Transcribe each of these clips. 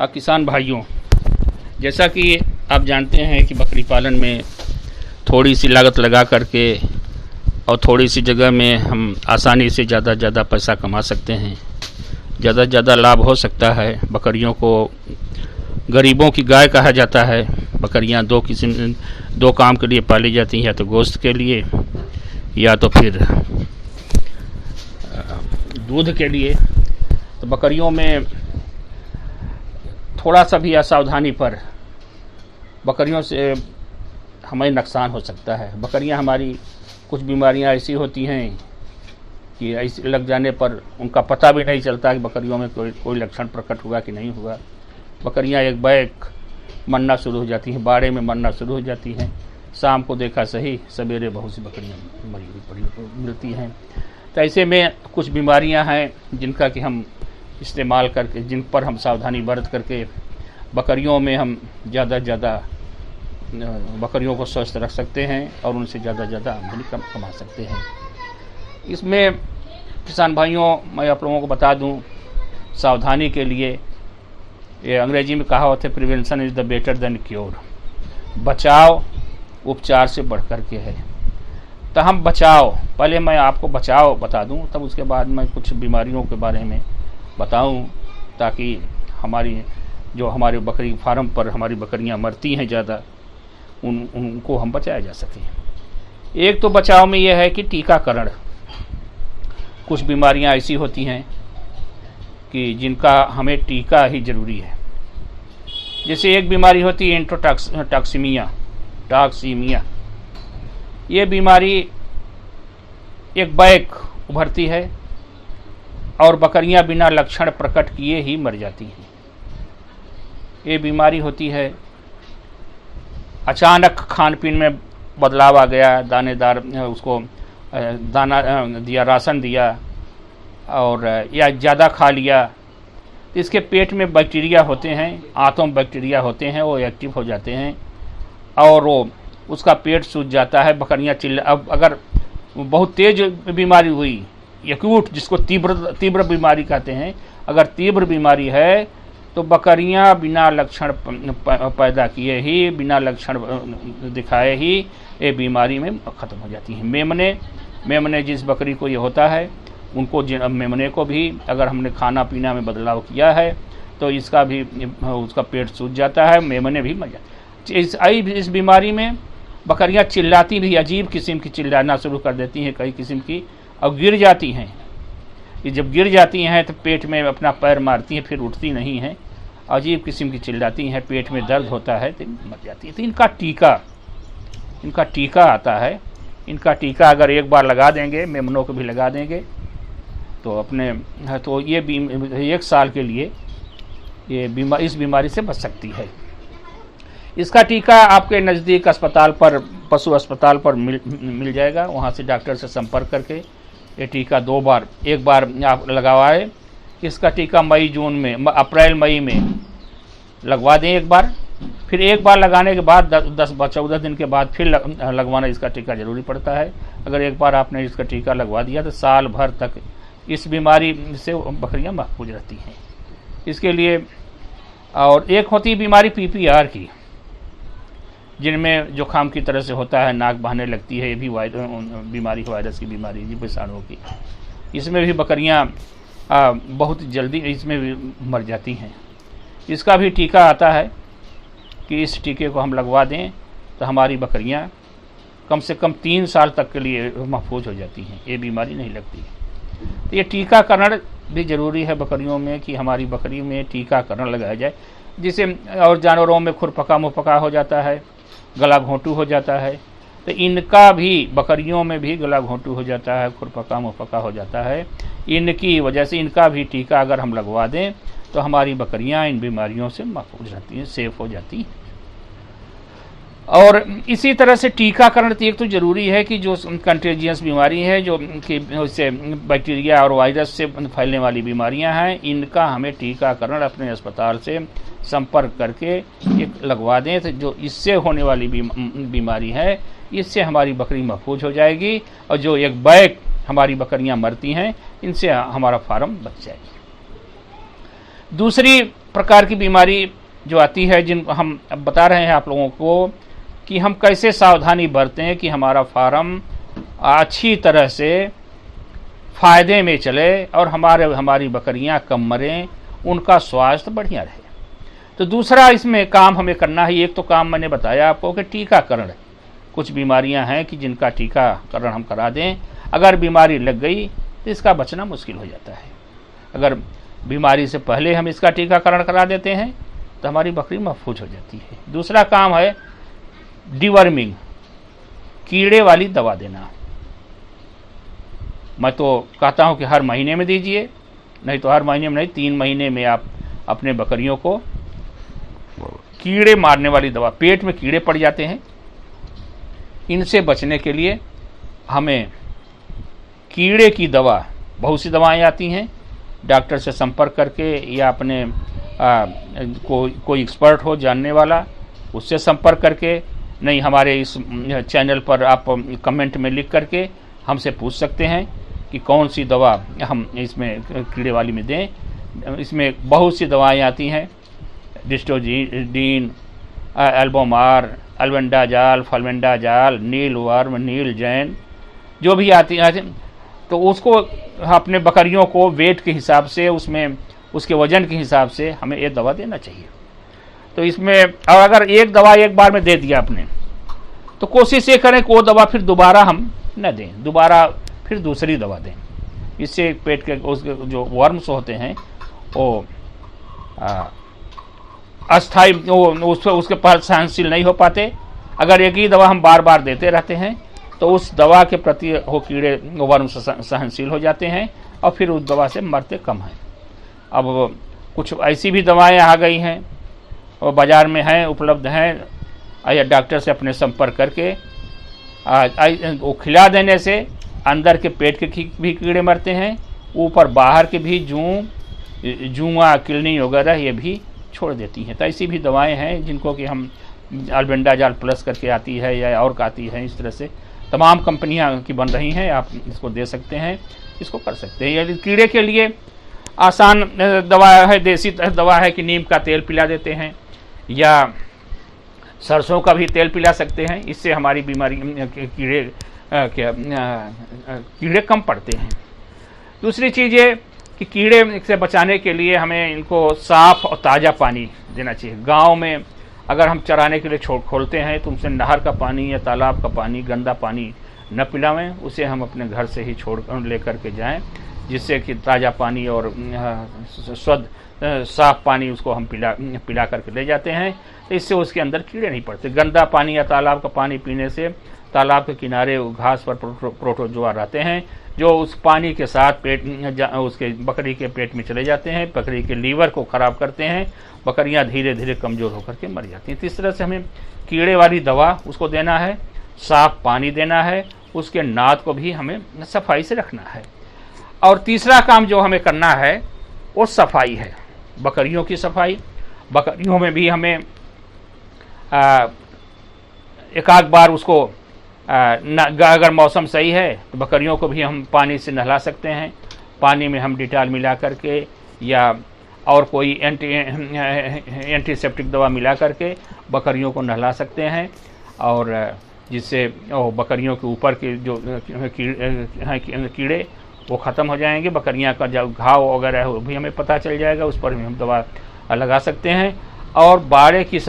किसान भाइयों, जैसा कि आप जानते हैं कि बकरी पालन में थोड़ी सी लागत लगा करके और थोड़ी सी जगह में हम आसानी से ज़्यादा पैसा कमा सकते हैं, ज़्यादा लाभ हो सकता है। बकरियों को गरीबों की गाय कहा जाता है। बकरियां दो काम के लिए पाली जाती हैं, या तो गोश्त के लिए या तो फिर दूध के लिए। तो बकरियों में थोड़ा सा भी असावधानी पर बकरियों से हमें नुकसान हो सकता है। बकरियां हमारी कुछ बीमारियां ऐसी होती हैं कि ऐसे लग जाने पर उनका पता भी नहीं चलता कि बकरियों में कोई लक्षण प्रकट हुआ कि नहीं हुआ। बकरियां एक बैक मरना शुरू हो जाती हैं, बाड़े में मरना शुरू हो जाती हैं। शाम को देखा सही, सवेरे बहुत सी बकरियां मरी हुई पड़ी मिलती हैं। तो ऐसे में कुछ बीमारियां हैं जिनका कि हम इस्तेमाल करके, जिन पर हम सावधानी बरत करके बकरियों में हम ज़्यादा बकरियों को स्वस्थ रख सकते हैं और उनसे ज़्यादा आमदनी कमा सकते हैं। इसमें किसान भाइयों, मैं आप लोगों को बता दूं, सावधानी के लिए ये अंग्रेजी में कहावत है, prevention is the better than cure. बचाव उपचार से बढ़ कर के है। तो हम पहले मैं आपको बचाव बता दूं, तब उसके बाद मैं कुछ बीमारियों के बारे में बताऊं, ताकि हमारे बकरी फार्म पर हमारी बकरियां मरती हैं ज़्यादा, उनको हम बचाया जा सके। एक तो बचाव में यह है कि टीकाकरण। कुछ बीमारियां ऐसी होती हैं कि जिनका हमें टीका ही ज़रूरी है। जैसे एक बीमारी होती है टॉक्सीमिया। ये बीमारी एक बैक उभरती है और बकरियां बिना लक्षण प्रकट किए ही मर जाती हैं। ये बीमारी होती है, अचानक खान पीन में बदलाव आ गया, दानेदार उसको दाना दिया, राशन दिया और या ज़्यादा खा लिया, तो इसके पेट में बैक्टीरिया होते हैं, आंतों में बैक्टीरिया होते हैं, वो एक्टिव हो जाते हैं और वो उसका पेट सूज जाता है। बकरियां अब अगर बहुत तेज बीमारी हुई, एक्यूट, जिसको तीव्र बीमारी कहते हैं, अगर तीव्र बीमारी है तो बकरियां बिना लक्षण पैदा किए ही, बिना लक्षण दिखाए ही ये बीमारी में ख़त्म हो जाती हैं। मेमने जिस बकरी को ये होता है, मेमने को भी अगर हमने खाना पीना में बदलाव किया है तो उसका पेट सूज जाता है, मेमने भी मर जाती है। इस बीमारी में बकरियां चिल्लाती भी, अजीब किस्म की चिल्लाना शुरू कर देती हैं, कई किस्म की, और गिर जाती हैं। ये जब गिर जाती हैं तो पेट में अपना पैर मारती हैं, फिर उठती नहीं हैं, अजीब किस्म की चिल्लाती हैं, पेट में दर्द होता है तो मर जाती है। तो इनका टीका आता है। इनका टीका अगर एक बार लगा देंगे, मेमनों को भी लगा देंगे, तो ये 1 साल के लिए इस बीमारी से बच सकती है। इसका टीका आपके नज़दीक अस्पताल पर, पशु अस्पताल पर मिल जाएगा। वहाँ से डॉक्टर से संपर्क करके ये टीका 2 बार, एक बार आप लगवाएं। इसका टीका अप्रैल मई में लगवा दें एक बार, फिर एक बार लगाने के बाद 10-14 दिन के बाद फिर लगवाना इसका टीका ज़रूरी पड़ता है। अगर एक बार आपने इसका टीका लगवा दिया तो साल भर तक इस बीमारी से बकरियां महफूज रहती हैं। इसके लिए और एक होती है बीमारी PPR की, जिनमें जुकाम की तरह से होता है, नाक बहने लगती है। ये भी बीमारी, वायरस की बीमारी, विषाणुओं की। इसमें भी बकरियां बहुत जल्दी इसमें भी मर जाती हैं। इसका भी टीका आता है कि इस टीके को हम लगवा दें तो हमारी बकरियां कम से कम 3 साल तक के लिए महफूज हो जाती हैं, ये बीमारी नहीं लगती है। तो ये टीकाकरण भी ज़रूरी है बकरियों में, कि हमारी बकरी में टीकाकरण लगाया जाए, जिससे और जानवरों में खुरपका मुहपका हो जाता है, गला घोंटू हो जाता है, तो इनका भी, बकरियों में भी गला घोंटू हो जाता है, खुरपका मुहपका हो जाता है। इनकी वजह से इनका भी टीका अगर हम लगवा दें तो हमारी बकरियां इन बीमारियों से महफूज रहती हैं, सेफ हो जाती हैं। और इसी तरह से टीकाकरण एक तो ज़रूरी है कि जो कंटेजियस बीमारी है, जो कि उससे बैक्टीरिया और वायरस से फैलने वाली बीमारियां हैं, इनका हमें टीकाकरण अपने अस्पताल से संपर्क करके एक लगवा दें, तो जो इससे होने वाली बीमारी है, इससे हमारी बकरी महफूज हो जाएगी और जो एक बैक हमारी बकरियां मरती हैं, इनसे हमारा फार्म बच जाएगा। दूसरी प्रकार की बीमारी जो आती है, जिन हम अब बता रहे हैं आप लोगों को कि हम कैसे सावधानी बरतें कि हमारा फार्म अच्छी तरह से फ़ायदे में चले और हमारी बकरियां कम मरें, उनका स्वास्थ्य बढ़िया रहे। तो दूसरा इसमें काम हमें करना है। एक तो काम मैंने बताया आपको कि टीकाकरण, कुछ बीमारियां हैं कि जिनका टीकाकरण हम करा दें। अगर बीमारी लग गई तो इसका बचना मुश्किल हो जाता है। अगर बीमारी से पहले हम इसका टीकाकरण करा देते हैं तो हमारी बकरी महफूज हो जाती है। दूसरा काम है डिवर्मिंग, कीड़े वाली दवा देना। मैं तो कहता हूं कि हर महीने में दीजिए, नहीं तो हर महीने में नहीं, 3 महीने में आप अपने बकरियों को कीड़े मारने वाली दवा, पेट में कीड़े पड़ जाते हैं, इनसे बचने के लिए हमें कीड़े की दवा, बहुत सी दवाएं आती हैं, डॉक्टर से संपर्क करके या अपने कोई एक्सपर्ट हो जानने वाला, उससे संपर्क करके, नहीं हमारे इस चैनल पर आप कमेंट में लिख करके हमसे पूछ सकते हैं कि कौन सी दवा हम इसमें कीड़े वाली में दें। इसमें बहुत सी दवाएं आती हैं, डिस्टोजीन, एल्बोमार, अल्बेंडाजाल, फलमेंडाजाल, नील वर्म, नील जैन, जो भी आती है, तो उसको अपने बकरियों को वेट के हिसाब से, उसमें उसके वजन के हिसाब से हमें ये दवा देना चाहिए। तो इसमें और अगर एक दवा एक बार में दे दिया आपने, तो कोशिश ये करें कि वो दवा फिर दोबारा हम न दें, दोबारा फिर दूसरी दवा दें। इससे पेट के उसके जो वर्म्स होते हैं वो अस्थायी उसके पास सहनशील नहीं हो पाते। अगर एक ही दवा हम बार बार देते रहते हैं तो उस दवा के प्रति वो कीड़े वर्म्स सहनशील हो जाते हैं और फिर उस दवा से मरते कम हैं। अब कुछ ऐसी भी दवाएं आ गई हैं, वो बाज़ार में हैं, उपलब्ध हैं, या डॉक्टर से अपने संपर्क करके वो खिला देने से अंदर के पेट के भी कीड़े मरते हैं, ऊपर बाहर के भी जुआ, किलनी वगैरह ये भी छोड़ देती हैं। तो ऐसी भी दवाएं हैं जिनको कि हम अल्बेंडाजाल प्लस करके आती है या और आती है, इस तरह से तमाम कंपनियां की बन रही हैं, आप इसको दे सकते हैं, इसको कर सकते हैं। यदि कीड़े के लिए आसान दवा है, देसी दवा है कि नीम का तेल पिला देते हैं या सरसों का भी तेल पिला सकते हैं, इससे हमारी बीमारी कीड़े कम पड़ते हैं। दूसरी चीज़ ये कि कीड़े से बचाने के लिए हमें इनको साफ़ और ताज़ा पानी देना चाहिए। गांव में अगर हम चराने के लिए खोलते हैं तो उनसे नहर का पानी या तालाब का पानी, गंदा पानी न पिलावें, उसे हम अपने घर से ही छोड़ लेकर के जाएं, जिससे कि ताज़ा पानी और शुद्ध साफ पानी उसको हम पिला करके ले जाते हैं। तो इससे उसके अंदर कीड़े नहीं पड़ते। गंदा पानी या तालाब का पानी पीने से तालाब के किनारे घास पर प्रोटोजोआ रहते हैं, जो उस पानी के साथ उसके बकरी के पेट में चले जाते हैं, बकरी के लीवर को ख़राब करते हैं, बकरियां धीरे धीरे कमज़ोर होकर के मर जाती हैं। तो इस तरह से हमें कीड़े वाली दवा उसको देना है, साफ पानी देना है, उसके नाद को भी हमें सफाई से रखना है। और तीसरा काम जो हमें करना है वो सफाई है, बकरियों की सफाई। बकरियों में भी हमें एक आध बार उसको अगर मौसम सही है तो बकरियों को भी हम पानी से नहला सकते हैं। पानी में हम डिटॉल मिला करके या और कोई एंटीसेप्टिक दवा मिला करके बकरियों को नहला सकते हैं, और जिससे बकरियों के ऊपर के जो कीड़े वो ख़त्म हो जाएंगे। बकरियां का जो घाव वगैरह है वो भी हमें पता चल जाएगा, उस पर भी हम दवा लगा सकते हैं। और बाड़े की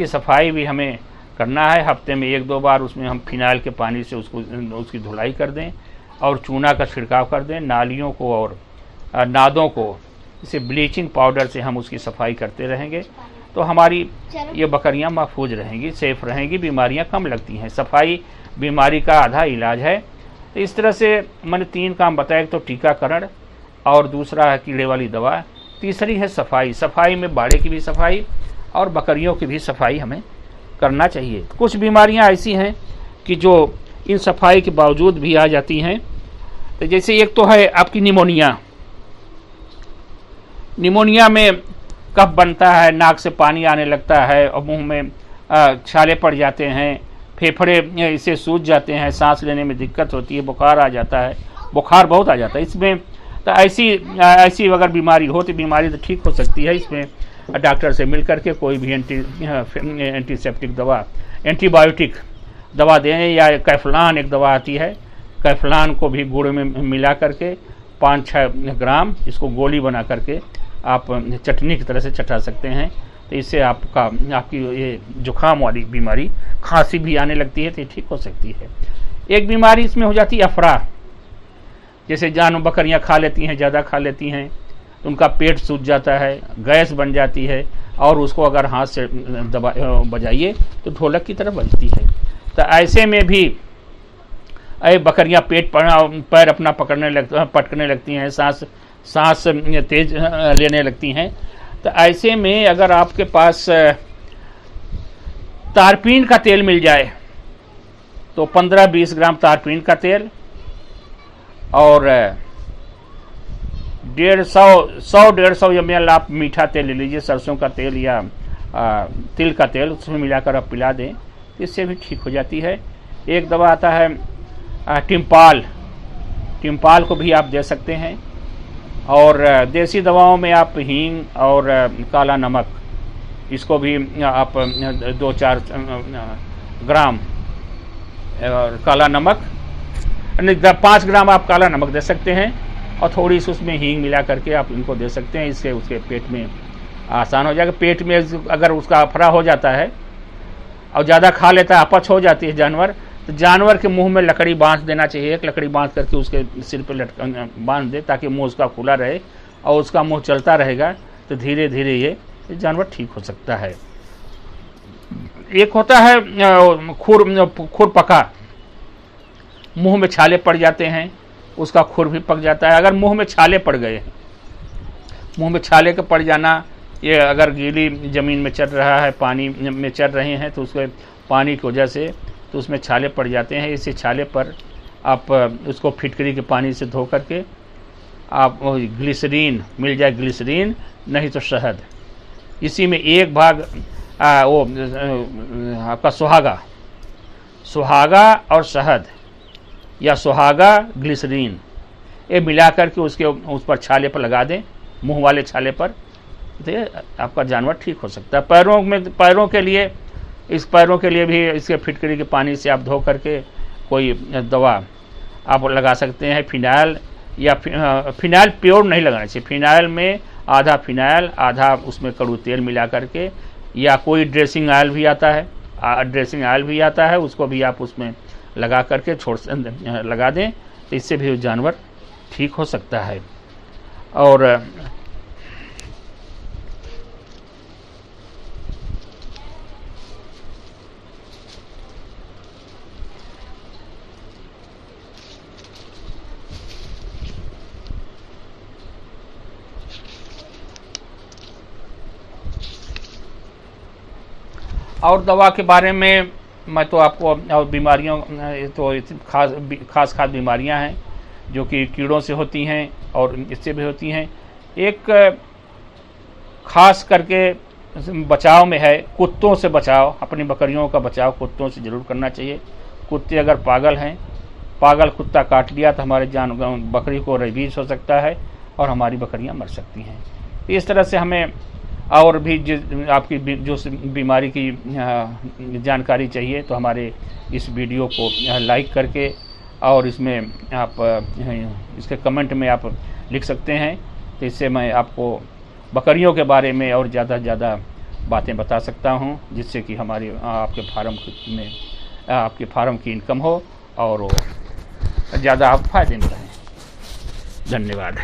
सफाई भी हमें करना है। हफ्ते में 1-2 बार उसमें हम फिनाइल के पानी से उसकी धुलाई कर दें और चूना का छिड़काव कर दें। नालियों को और नादों को इसे ब्लीचिंग पाउडर से हम उसकी सफाई करते रहेंगे तो हमारी ये बकरियां महफूज रहेंगी, सेफ रहेंगी, बीमारियां कम लगती हैं। सफाई बीमारी का आधा इलाज है। तो इस तरह से मैंने 3 काम बताए, एक तो टीकाकरण, और दूसरा है कीड़े वाली दवा, तीसरी है सफाई। सफाई में बाड़े की भी सफाई और बकरियों की भी सफाई हमें करना चाहिए। कुछ बीमारियां ऐसी हैं कि जो इन सफाई के बावजूद भी आ जाती हैं। तो जैसे एक तो है आपकी निमोनिया में कफ बनता है, नाक से पानी आने लगता है और मुंह में छाले पड़ जाते हैं, फेफड़े इसे सूज जाते हैं, सांस लेने में दिक्कत होती है, बुखार आ जाता है, बुखार बहुत आ जाता है। इसमें तो ऐसी अगर बीमारी हो तो बीमारी तो ठीक हो सकती है। इसमें डॉक्टर से मिल करके कोई भी एंटीसेप्टिक दवा, एंटीबायोटिक दवा दें, या कैफ्लान एक दवा आती है, कैफ्लान को भी गुड़ में मिला करके 5-6 ग्राम इसको गोली बना करके आप चटनी की तरह से चटा सकते हैं। तो इससे आपकी ये जुकाम वाली बीमारी, खांसी भी आने लगती है तो ये ठीक हो सकती है। एक बीमारी इसमें हो जाती है अफरा, जैसे जानवर बकरियां खा लेती हैं, ज़्यादा खा लेती हैं तो उनका पेट सूज जाता है, गैस बन जाती है, और उसको अगर हाथ से बजाइए तो ढोलक की तरह बजती है। तो ऐसे में भी बकरियां पैर अपना पटकने लगती हैं, सांस तेज लेने लगती हैं। तो ऐसे में अगर आपके पास तारपीन का तेल मिल जाए तो 15-20 ग्राम तारपीन का तेल और 150 ml आप मीठा तेल ले लीजिए, सरसों का तेल या तिल का तेल, उसमें मिलाकर आप पिला दें, इससे भी ठीक हो जाती है। एक दवा आता है टिम्पाल को भी आप दे सकते हैं। और देसी दवाओं में आप हींग और काला नमक, इसको भी आप 2-4 ग्राम काला नमक, 5 ग्राम आप काला नमक दे सकते हैं, और थोड़ी सी उसमें हींग मिला करके आप इनको दे सकते हैं। इससे उसके पेट में आसान हो जाएगा। पेट में अगर उसका अफरा हो जाता है और ज़्यादा खा लेता है, अपच हो जाती है जानवर, तो जानवर के मुंह में लकड़ी बांध देना चाहिए। एक लकड़ी बांध करके उसके सिर पे बांध दे, ताकि मुंह उसका खुला रहे और उसका मुंह चलता रहेगा, तो धीरे धीरे ये जानवर ठीक हो सकता है। एक होता है खुर पका, मुंह में छाले पड़ जाते हैं, उसका खुर भी पक जाता है। अगर मुंह में छाले पड़ गए, मुंह में छाले का पड़ जाना, ये अगर गीली ज़मीन में चल रहा है, पानी में चल रहे हैं, तो उसके पानी की वजह से तो उसमें छाले पड़ जाते हैं। इसी छाले पर आप उसको फिटकरी के पानी से धो करके आप ग्लिसरीन मिल जाए, ग्लिसरीन नहीं तो शहद, इसी में 1 भाग वो आपका सुहागा और शहद, या सुहागा ग्लिसरीन, ये मिला करके उस पर छाले पर लगा दें, मुंह वाले छाले पर, तो आपका जानवर ठीक हो सकता है। पैरों के लिए भी इसके फिटकरी के पानी से आप धो करके कोई दवा आप लगा सकते हैं। फिनाइल, या फिनाइल प्योर नहीं लगाना चाहिए, फिनाइल में आधा फिनाइल आधा उसमें कड़ू तेल मिला करके, या कोई ड्रेसिंग ऑयल भी आता है, उसको भी आप उसमें लगा करके लगा दें, तो इससे भी जानवर ठीक हो सकता है। और दवा के बारे में मैं तो आपको, और बीमारियों तो खास बीमारियां हैं जो कि कीड़ों से होती हैं और इससे भी होती हैं। एक खास करके बचाव में है, कुत्तों से बचाव, अपनी बकरियों का बचाव कुत्तों से ज़रूर करना चाहिए। कुत्ते अगर पागल हैं, पागल कुत्ता काट लिया तो हमारे बकरी को रेबीज हो सकता है और हमारी बकरियां मर सकती हैं। इस तरह से हमें और भी आपकी जो बीमारी की जानकारी चाहिए तो हमारे इस वीडियो को लाइक करके, और इसमें आप इसके कमेंट में आप लिख सकते हैं, तो इससे मैं आपको बकरियों के बारे में और ज़्यादा से ज़्यादा बातें बता सकता हूं, जिससे कि आपके फार्म की इनकम हो और ज़्यादा आप फायदे में रहें। धन्यवाद।